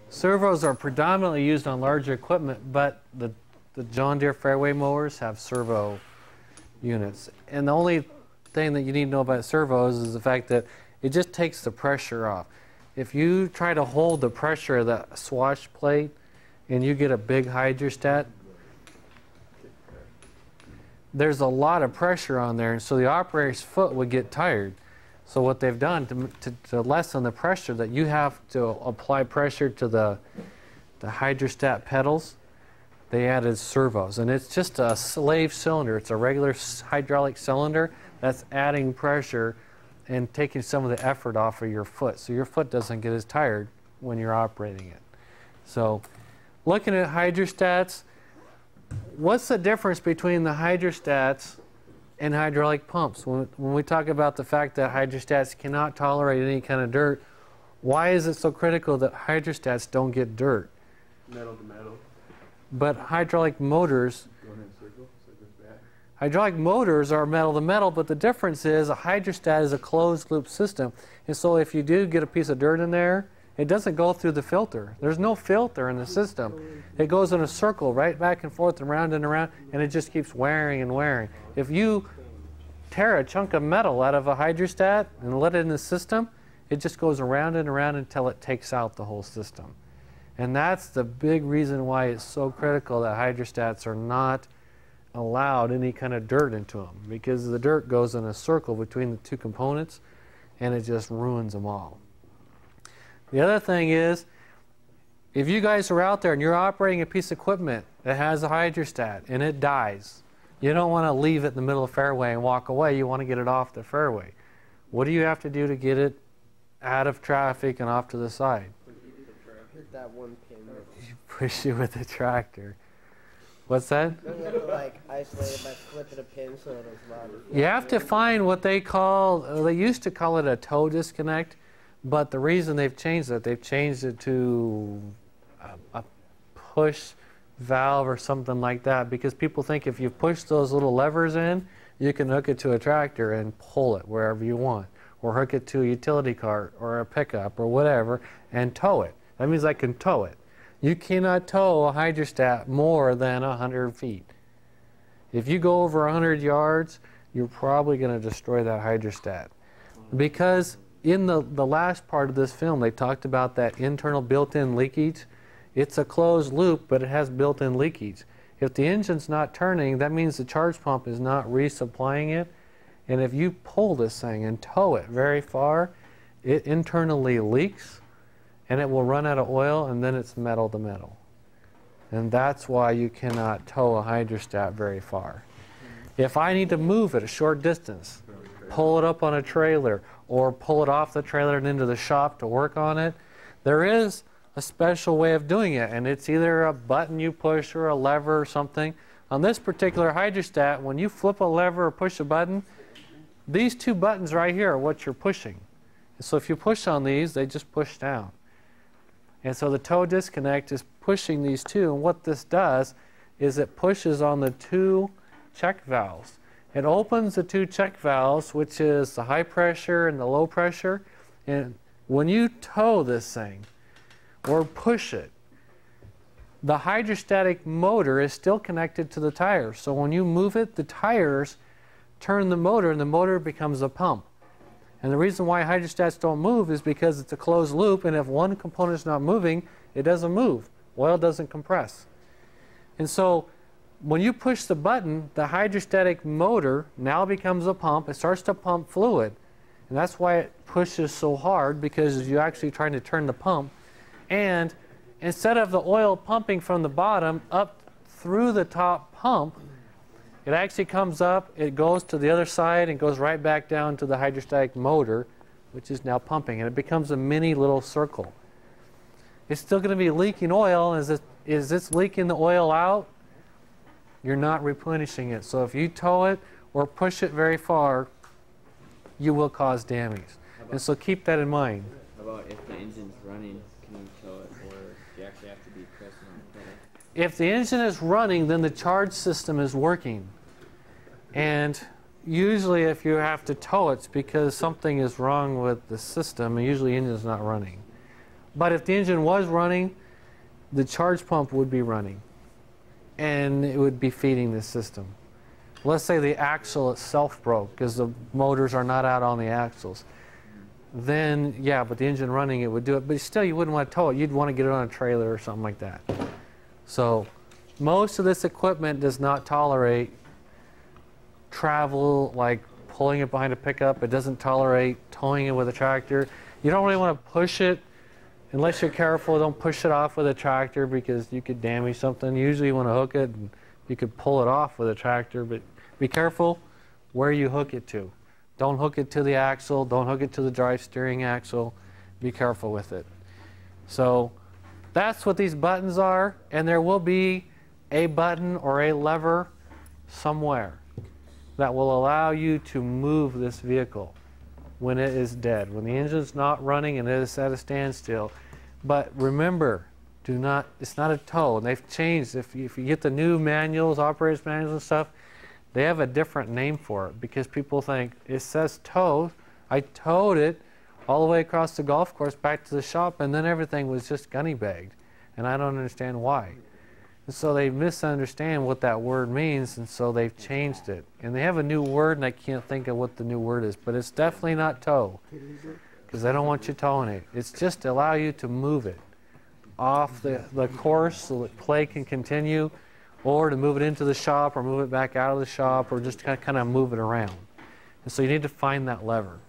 Servos are predominantly used on larger equipment, but the John Deere fairway mowers have servo units. And the only thing that you need to know about servos is the fact that it just takes the pressure off. If you try to hold the pressure of the swash plate and you get a big hydrostat, there's a lot of pressure on there, and so the operator's foot would get tired. So what they've done to lessen the pressure that you have to apply pressure to the hydrostat pedals, they added servos. And it's just a slave cylinder. It's a regular hydraulic cylinder that's adding pressure and taking some of the effort off of your foot. So your foot doesn't get as tired when you're operating it. So looking at hydrostats, what's the difference between the hydrostats and hydraulic pumps? When we talk about the fact that hydrostats cannot tolerate any kind of dirt, why is it so critical that hydrostats don't get dirt? Metal to metal. But hydraulic motors, hydraulic motors are metal to metal, but the difference is a hydrostat is a closed loop system. And so if you do get a piece of dirt in there, it doesn't go through the filter. There's no filter in the system. It goes in a circle right back and forth, around and around, and it just keeps wearing and wearing. If you tear a chunk of metal out of a hydrostat and let it in the system, it just goes around and around until it takes out the whole system. And that's the big reason why it's so critical that hydrostats are not allowed any kind of dirt into them, because the dirt goes in a circle between the two components and it just ruins them all. The other thing is, if you guys are out there and you're operating a piece of equipment that has a hydrostat and it dies, you don't want to leave it in the middle of the fairway and walk away. You want to get it off the fairway. What do you have to do to get it out of traffic and off to the side? Hit that one pin. You push it with the tractor. What's that? You have to like isolate it by flipping a pin so it is loud. You have to find what they call, they used to call it a toe disconnect, but the reason they've changed it, they've changed it to a push valve or something like that, because people think if you push those little levers in, you can hook it to a tractor and pull it wherever you want, or hook it to a utility cart or a pickup or whatever and tow it. That means I can tow it. You cannot tow a hydrostat more than 100 feet. If you go over 100 yards, you're probably going to destroy that hydrostat. Because in the last part of this film, they talked about that internal built-in leakage. It's a closed loop, but it has built-in leakage. If the engine's not turning, that means the charge pump is not resupplying it. And if you pull this thing and tow it very far, it internally leaks, and it will run out of oil, and then it's metal to metal. And that's why you cannot tow a hydrostat very far. If I need to move it a short distance, pull it up on a trailer, or pull it off the trailer and into the shop to work on it, there is a special way of doing it, and it's either a button you push or a lever or something. On this particular hydrostat, when you flip a lever or push a button, these two buttons right here are what you're pushing. So if you push on these, they just push down. And so the toe disconnect is pushing these two, and what this does is it pushes on the two check valves. It opens the two check valves, which is the high pressure and the low pressure, and when you tow this thing or push it, the hydrostatic motor is still connected to the tire. So when you move it, the tires turn the motor, and the motor becomes a pump. And the reason why hydrostats don't move is because it's a closed loop, and if one component is not moving, it doesn't move. Oil doesn't compress. And so when you push the button, the hydrostatic motor now becomes a pump. It starts to pump fluid. And that's why it pushes so hard, because you're actually trying to turn the pump. And instead of the oil pumping from the bottom up through the top pump, it actually comes up, it goes to the other side, and goes right back down to the hydrostatic motor, which is now pumping, and it becomes a mini little circle. It's still going to be leaking oil. Is this leaking the oil out? You're not replenishing it. So if you tow it or push it very far, you will cause damage. And so keep that in mind. How about if the engine's running, can you tow it, or do you actually have to be pressing on the pedal? If the engine is running, then the charge system is working. And usually if you have to tow it, it's because something is wrong with the system, and usually the engine is not running. But if the engine was running, the charge pump would be running, and it would be feeding the system. Let's say the axle itself broke because the motors are not out on the axles. Then, yeah, but the engine running, it would do it. But still, you wouldn't want to tow it. You'd want to get it on a trailer or something like that. So most of this equipment does not tolerate travel, like pulling it behind a pickup. It doesn't tolerate towing it with a tractor. You don't really want to push it. Unless you're careful, don't push it off with a tractor because you could damage something. Usually you want to hook it, and you could pull it off with a tractor, but be careful where you hook it to. Don't hook it to the axle. Don't hook it to the drive steering axle. Be careful with it. So that's what these buttons are, and there will be a button or a lever somewhere that will allow you to move this vehicle when it is dead, when the engine's not running and it is at a standstill. But remember, it's not a tow. And they've changed. If you get the new manuals, operator's manuals and stuff, they have a different name for it because people think, it says tow. I towed it all the way across the golf course back to the shop, and then everything was just gunny bagged. And I don't understand why. And so they misunderstand what that word means, and so they've changed it. And they have a new word, and I can't think of what the new word is, but it's definitely not tow because they don't want you towing it. It's just to allow you to move it off the course so that play can continue, or to move it into the shop or move it back out of the shop, or just kind of move it around. And so you need to find that lever.